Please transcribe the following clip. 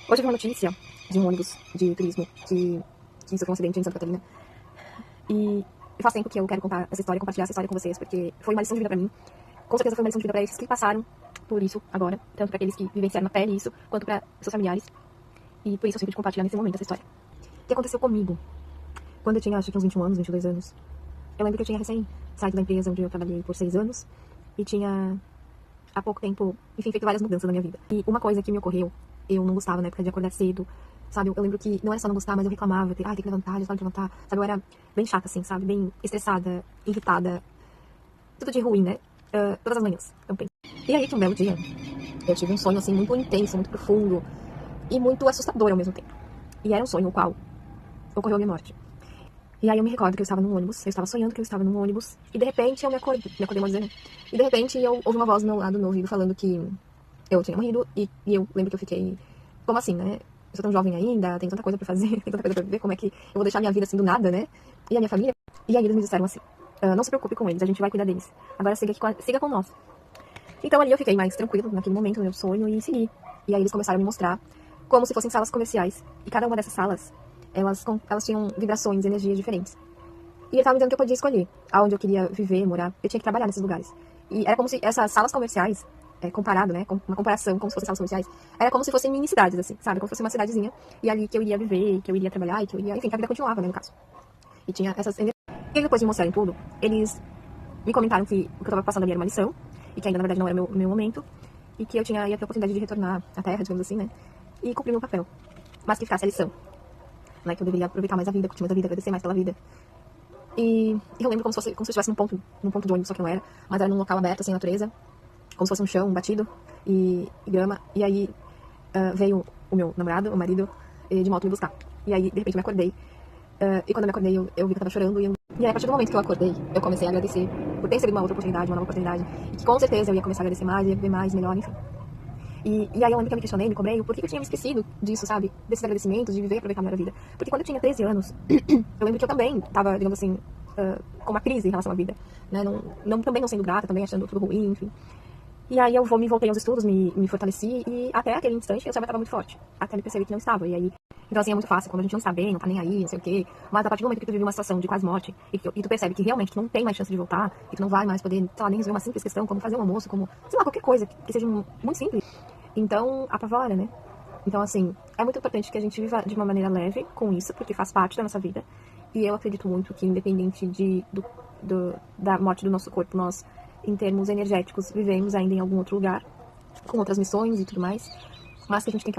Hoje eu vi uma notícia de um ônibus de turismo que sofreu um acidente em Santa Catarina. E faz tempo que eu quero contar essa história, compartilhar essa história com vocês, porque foi uma lição de vida pra mim. Com certeza foi uma lição de vida pra eles que passaram por isso agora, tanto pra aqueles que vivenciaram na pele isso, quanto pra seus familiares. E por isso eu sempre compartilhar nesse momento essa história. O que aconteceu comigo? Quando eu tinha, acho que uns 21 anos, 22 anos. Eu lembro que eu tinha recém saído da empresa onde eu trabalhei por 6 anos e tinha há pouco tempo, enfim, feito várias mudanças na minha vida. E uma coisa que me ocorreu, eu não gostava na época de acordar cedo, sabe? Eu lembro que não era só não gostar, mas eu reclamava, tem que levantar, já sabe levantar, sabe? Eu era bem chata, assim, sabe? Bem estressada, irritada, tudo de ruim, né? Todas as manhãs, também. E aí, que um belo dia, eu tive um sonho, assim, muito intenso, muito profundo e muito assustador ao mesmo tempo. E era um sonho no qual ocorreu a minha morte. E aí eu me recordo que eu estava num ônibus, eu estava sonhando que eu estava num ônibus, e de repente eu me acordei, mal dizer, né? E de repente eu ouvi uma voz do meu lado, no ouvido, falando que eu tinha morrido, e eu lembro que eu fiquei, como assim, né? Eu sou tão jovem ainda, tem tanta coisa pra fazer, tem tanta coisa pra viver, como é que eu vou deixar minha vida assim do nada, né? E a minha família? E aí eles me disseram assim, não se preocupe com eles, a gente vai cuidar deles. Agora siga com nós. Então ali eu fiquei mais tranquilo naquele momento, no meu sonho, e segui. E aí eles começaram a me mostrar como se fossem salas comerciais. E cada uma dessas salas, elas tinham vibrações, energias diferentes. E ele estava me dizendo que eu podia escolher aonde eu queria viver, morar. Eu tinha que trabalhar nesses lugares. E era como se essas salas comerciais, comparado, né, com uma comparação, como se fossem salas comerciais, era como se fossem mini cidades, assim, sabe? Como se fosse uma cidadezinha. E ali que eu iria viver, que eu iria trabalhar e que eu iria, enfim, que a vida continuava, né, no caso. E tinha essas energias. E depois de mostrarem tudo, eles me comentaram que o que eu estava passando ali era uma lição, e que ainda, na verdade, não era meu momento, e que eu ia ter a oportunidade de retornar à Terra, digamos assim, né, e cumprir meu papel. Mas que ficasse a lição, né, que eu deveria aproveitar mais a vida, curtir mais a vida, agradecer mais pela vida. E eu lembro como se eu estivesse num ponto de ônibus, só que não era, mas era num local aberto, sem natureza, como se fosse um chão batido e grama. E aí veio o meu namorado, o marido, de moto me buscar. E aí, de repente, eu me acordei. E quando eu me acordei, eu vi que eu tava chorando. E aí, a partir do momento que eu acordei, eu comecei a agradecer por ter recebido uma outra oportunidade, uma nova oportunidade. E que com certeza eu ia começar a agradecer mais, ia viver mais, melhor, enfim. E aí eu lembro que eu me questionei, me cobrei, o porquê que eu tinha me esquecido disso, sabe? Desses agradecimentos, de viver e aproveitar melhor a vida. Porque quando eu tinha 13 anos, eu lembro que eu também tava, digamos assim, com uma crise em relação à vida, né? Também não sendo grata, também achando tudo ruim, enfim. E aí eu me voltei aos estudos, me fortaleci, e até aquele instante eu sabia que estava muito forte. Até me percebi que não estava. E aí, então assim, é muito fácil, quando a gente não está bem, não tá nem aí, não sei o quê. Mas a partir do momento que tu vive uma situação de quase morte, e tu percebe que realmente tu não tem mais chance de voltar, e tu não vai mais poder, sei lá, nem resolver uma simples questão, como fazer um almoço, como, sei lá, qualquer coisa que seja muito simples. Então, apavora, né? Então, assim, é muito importante que a gente viva de uma maneira leve com isso, porque faz parte da nossa vida. E eu acredito muito que, independente da morte do nosso corpo, nós, em termos energéticos, vivemos ainda em algum outro lugar, com outras missões e tudo mais, mas que a gente tem que